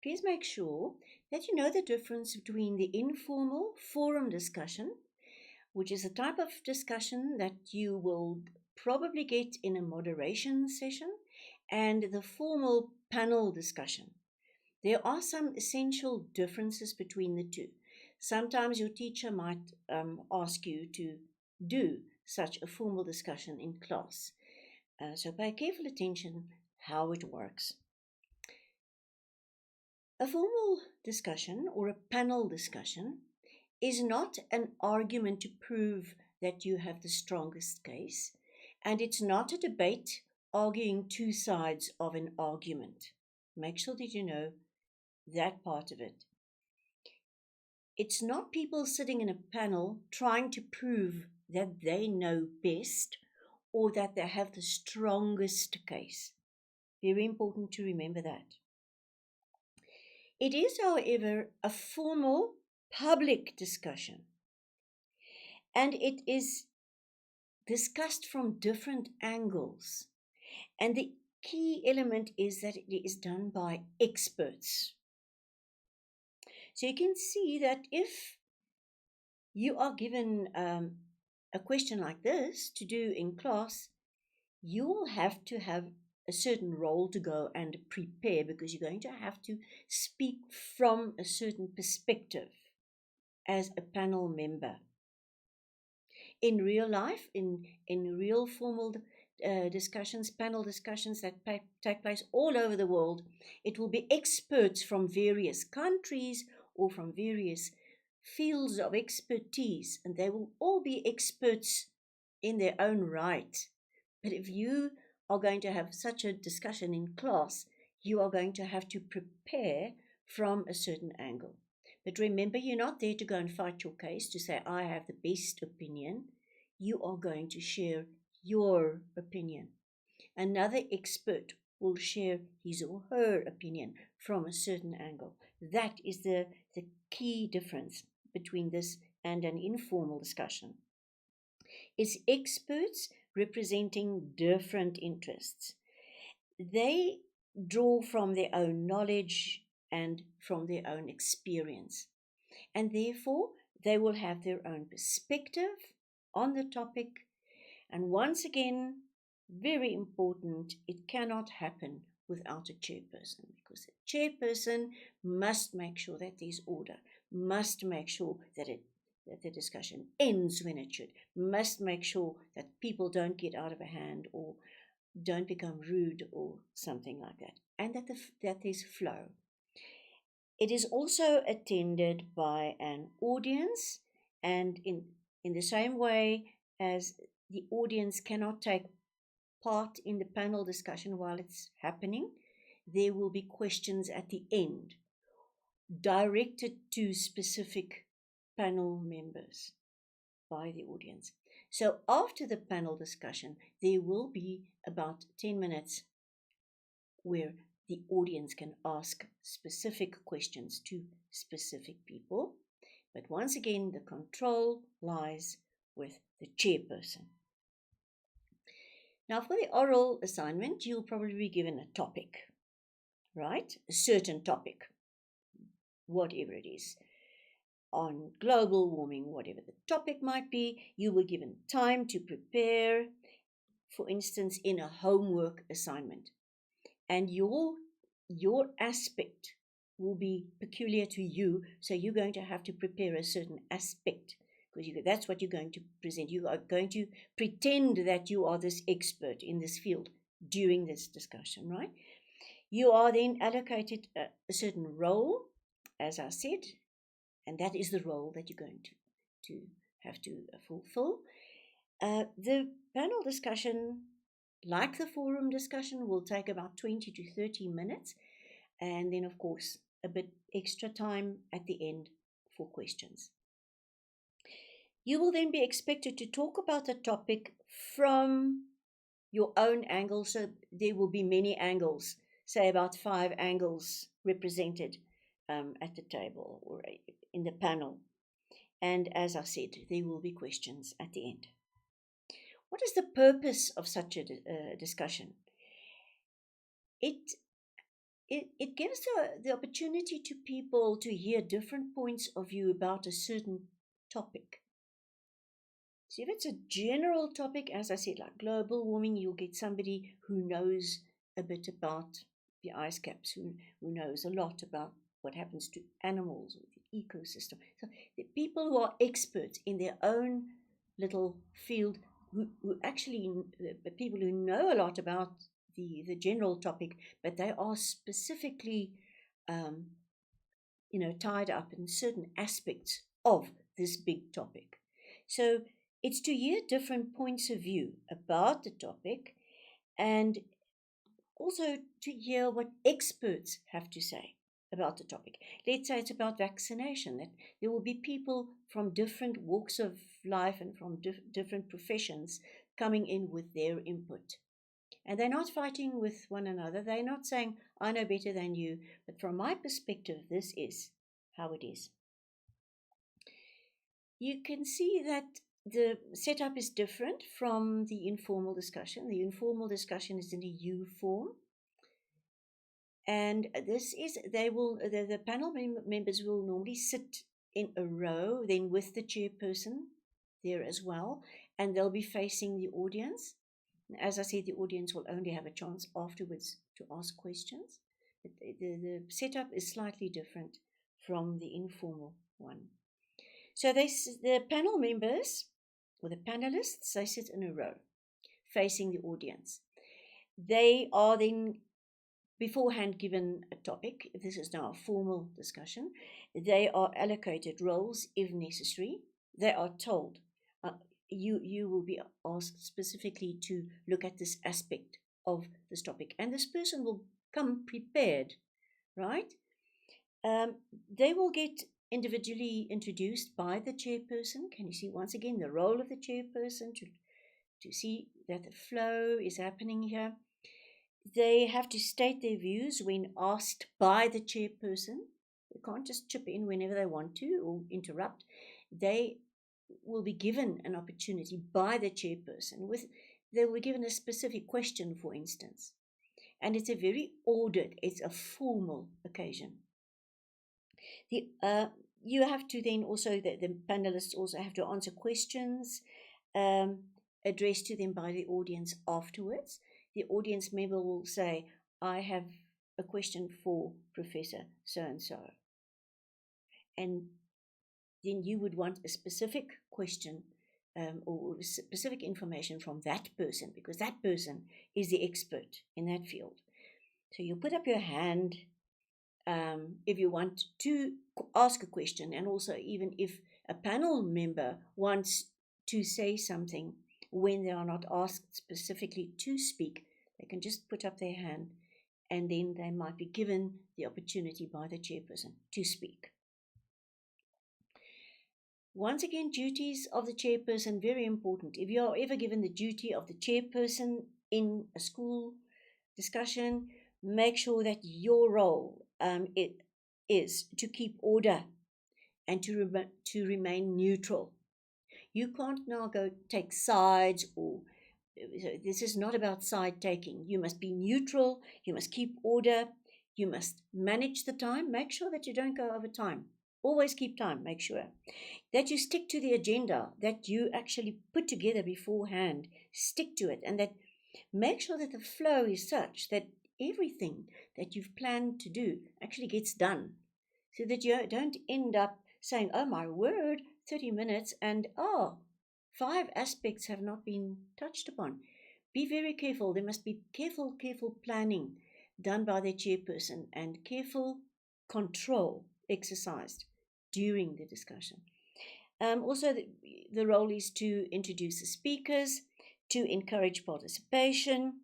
please make sure that you know the difference between the informal forum discussion, which is a type of discussion that you will probably get in a moderation session, and the formal panel discussion. There are some essential differences between the two. Sometimes your teacher might ask you to do such a formal discussion in class. So pay careful attention how it works. A formal discussion or a panel discussion is not an argument to prove that you have the strongest case, and it's not a debate arguing two sides of an argument. Make sure that you know that part of it. It's not people sitting in a panel trying to prove that they know best or that they have the strongest case. Very important to remember that. It is, however, a formal public discussion, and it is discussed from different angles. And the key element is that it is done by experts. So you can see that if you are given a question like this to do in class, you will have to have a certain role to go and prepare, because you're going to have to speak from a certain perspective as a panel member. In real life, in real formal discussions, panel discussions that take place all over the world, it will be experts from various countries or from various fields of expertise, and they will all be experts in their own right. But if you are going to have such a discussion in class, you are going to have to prepare from a certain angle. But remember, you're not there to go and fight your case, to say, I have the best opinion. You are going to share your opinion. Another expert will share his or her opinion from a certain angle. That is the key difference between this and an informal discussion. It's experts representing different interests. They draw from their own knowledge and from their own experience, and therefore they will have their own perspective on the topic. And once again, very important, it cannot happen without a chairperson, because the chairperson must make sure that there's order, must make sure that the discussion ends when it should, must make sure that people don't get out of hand or don't become rude or something like that, and that there's flow. It is also attended by an audience, and in the same way as the audience cannot take part in the panel discussion while it's happening, there will be questions at the end directed to specific panel members by the audience. So after the panel discussion, there will be about 10 minutes where the audience can ask specific questions to specific people. But once again, the control lies with the chairperson. Now, for the oral assignment, you'll probably be given a topic, right? A certain topic, whatever it is, on global warming, whatever the topic might be. You were given time to prepare, for instance, in a homework assignment. And your aspect will be peculiar to you, so you're going to have to prepare a certain aspect, because that's what you're going to present. You are going to pretend that you are this expert in this field during this discussion, right? You are then allocated a certain role, as I said, and that is the role that you're going to have to fulfill. The panel discussion, like the forum discussion, will take about 20 to 30 minutes, and then, of course, a bit extra time at the end for questions. You will then be expected to talk about the topic from your own angle, so there will be many angles, say about 5 angles represented at the table or in the panel. And as I said, there will be questions at the end. What is the purpose of such a discussion? It it gives the opportunity to people to hear different points of view about a certain topic. So if it's a general topic, as I said, like global warming, you'll get somebody who knows a bit about the ice caps, who knows a lot about what happens to animals or the ecosystem. So the people who are experts in their own little field, who actually, the people who know a lot about the general topic, but they are specifically um, tied up in certain aspects of this big topic. So it's to hear different points of view about the topic, and also to hear what experts have to say about the topic. Let's say it's about vaccination, that there will be people from different walks of life and from different professions coming in with their input. And they're not fighting with one another. They're not saying, I know better than you. But from my perspective, this is how it is. You can see that the setup is different from the informal discussion. The informal discussion is in a U form. And this is, the panel members will normally sit in a row, then with the chairperson there as well, and they'll be facing the audience. As I said, the audience will only have a chance afterwards to ask questions. But the setup is slightly different from the informal one. So the panel members, or the panelists, they sit in a row, facing the audience. They are then beforehand given a topic. This is now a formal discussion. They are allocated roles if necessary. They are told, you will be asked specifically to look at this aspect of this topic, and this person will come prepared, right? They will get individually introduced by the chairperson. Can you see once again the role of the chairperson to see that the flow is happening here? They have to state their views when asked by the chairperson. They can't just chip in whenever they want to or interrupt. They will be given an opportunity by the chairperson. They will be given a specific question, for instance. And it's a very ordered, it's a formal occasion. You have to then also, the panelists also have to answer questions addressed to them by the audience afterwards. The audience member will say, I have a question for Professor so-and-so. And then you would want a specific question or specific information from that person, because that person is the expert in that field. So you put up your hand if you want to ask a question, and also even if a panel member wants to say something when they are not asked specifically to speak, they can just put up their hand, and then they might be given the opportunity by the chairperson to speak. Once again, duties of the chairperson, very important. If you are ever given the duty of the chairperson in a school discussion, make sure that your role it is to keep order and to remain neutral. You can't now go take sides, or this is not about side taking. You must be neutral, you must keep order, you must manage the time, make sure that you don't go over time. Always keep time, make sure that you stick to the agenda that you actually put together beforehand. Stick to it, and that make sure that the flow is such that everything that you've planned to do actually gets done, so that you don't end up saying, oh my word, 30 minutes and 5 aspects have not been touched upon. Be very careful. There must be careful planning done by the chairperson, and careful control exercised during the discussion. Also, the role is to introduce the speakers, to encourage participation,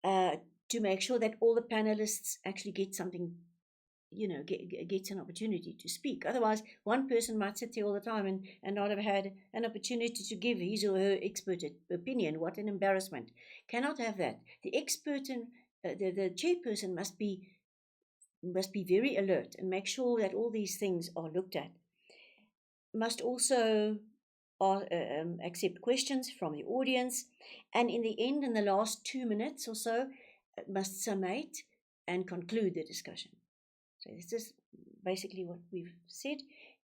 to make sure that all the panelists actually get something, gets an opportunity to speak. Otherwise, one person might sit there all the time and not have had an opportunity to give his or her expert opinion. What an embarrassment. Cannot have that. The expert and the chairperson must be very alert and make sure that all these things are looked at. Must also accept questions from the audience, and in the end, in the last 2 minutes or so, must summate and conclude the discussion. So this is basically what we've said,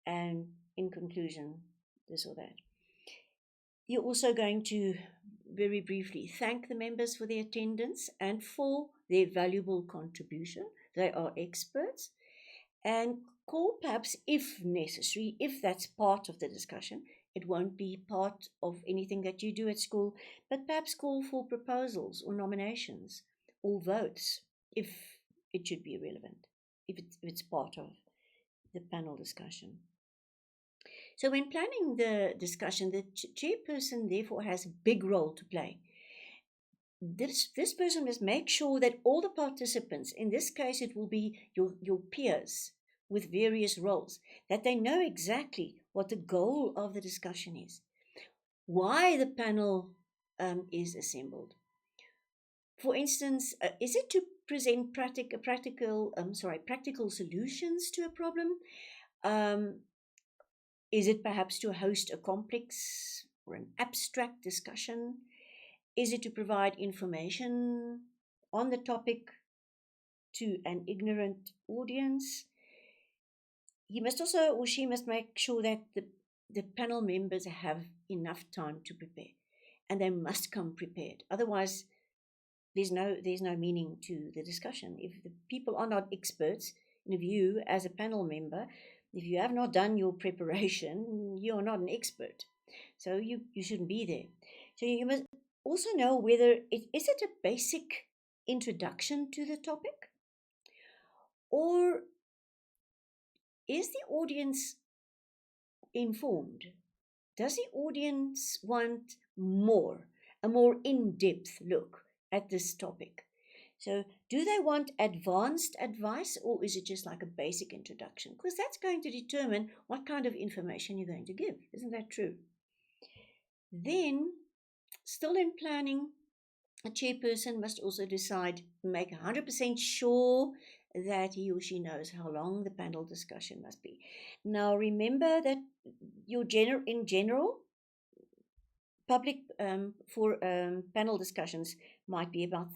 and in conclusion, this or that. You're also going to very briefly thank the members for their attendance and for their valuable contribution. They are experts. And call perhaps, if necessary, if that's part of the discussion, it won't be part of anything that you do at school, but perhaps call for proposals or nominations or votes if it should be relevant, if it's part of the panel discussion. So when planning the discussion, the chairperson therefore has a big role to play. This person must make sure that all the participants, in this case it will be your peers with various roles, that they know exactly what the goal of the discussion is, why the panel is assembled. For instance, is it to present practical solutions to a problem? Is it perhaps to host a complex or an abstract discussion? Is it to provide information on the topic to an ignorant audience? He must also, or she must, make sure that the panel members have enough time to prepare, and they must come prepared. Otherwise, there's no meaning to the discussion. If the people are not experts, and if you, as a panel member, if you have not done your preparation, you are not an expert. So you shouldn't be there. So you must also know whether is it a basic introduction to the topic, or is the audience informed? Does the audience want a more in-depth look at this topic? So do they want advanced advice, or is it just like a basic introduction? Because that's going to determine what kind of information you're going to give. Isn't that true? Then, still in planning, a chairperson must also make 100% sure that he or she knows how long the panel discussion must be. Now, remember that in general, public for panel discussions might be about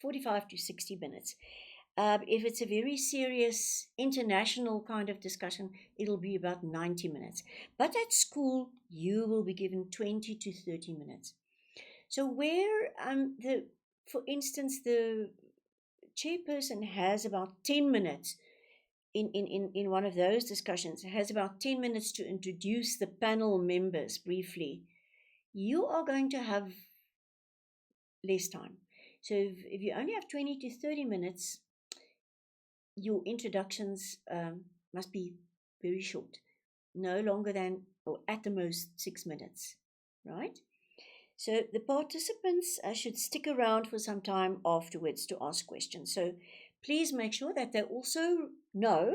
45 to 60 minutes. If it's a very serious international kind of discussion, it'll be about 90 minutes. But at school, you will be given 20 to 30 minutes. So where for instance, the chairperson has about 10 minutes in one of those discussions, has about 10 minutes to introduce the panel members briefly, you are going to have less time. So if you only have 20 to 30 minutes, your introductions must be very short, no longer than, or at the most, 6 minutes, right? So the participants should stick around for some time afterwards to ask questions. So please make sure that they also know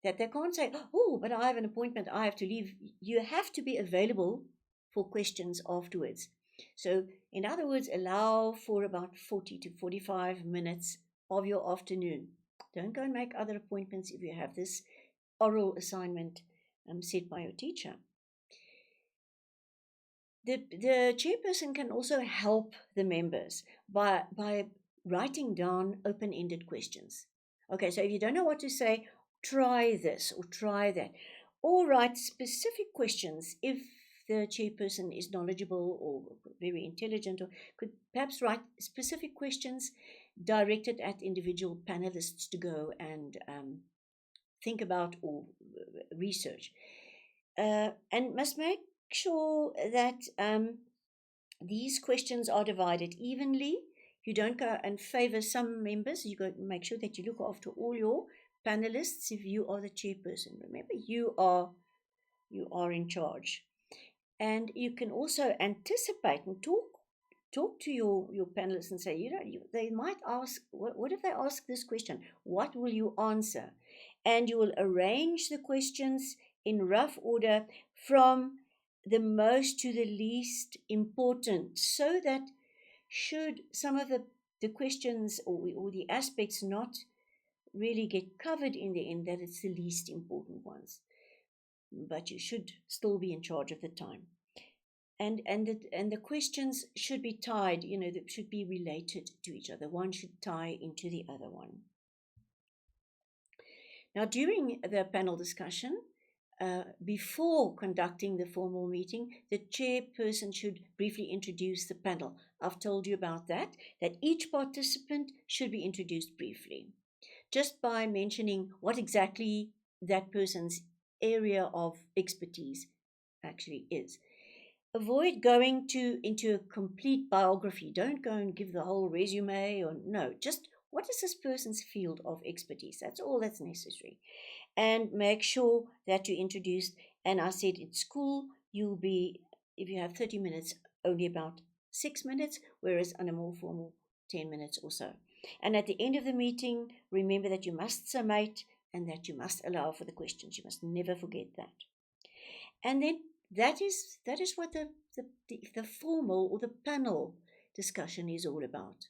that they can't say, oh, but I have an appointment, I have to leave. You have to be available for questions afterwards. So in other words, allow for about 40 to 45 minutes of your afternoon. Don't go and make other appointments if you have this oral assignment set by your teacher. The chairperson can also help the members by writing down open-ended questions. Okay, so if you don't know what to say, try this or try that. Or write specific questions if the chairperson is knowledgeable or very intelligent, or could perhaps write specific questions directed at individual panelists to go and think about or research. And must make sure that these questions are divided evenly. You don't go and favor some members. You go make sure that you look after all your panelists if you are the chairperson. Remember, you are in charge. And you can also anticipate and talk to your panelists and say, they might ask, what if they ask this question? What will you answer? And you will arrange the questions in rough order from the most to the least important, so that should some of the questions or the aspects not really get covered in the end, that it's the least important ones. But you should still be in charge of the time. And the questions should be tied, they should be related to each other. One should tie into the other one. Now, during the panel discussion, before conducting the formal meeting, the chairperson should briefly introduce the panel. I've told you about that each participant should be introduced briefly, just by mentioning what exactly that person's area of expertise actually is. Avoid going into a complete biography. Don't go and give the whole resume, or no, just what is this person's field of expertise? That's all that's necessary. And make sure that you introduced. And I said in school, you'll be, if you have 30 minutes, only about 6 minutes, whereas on a more formal, 10 minutes or so. And at the end of the meeting, remember that you must summate and that you must allow for the questions. You must never forget that. And then that is what the formal or the panel discussion is all about.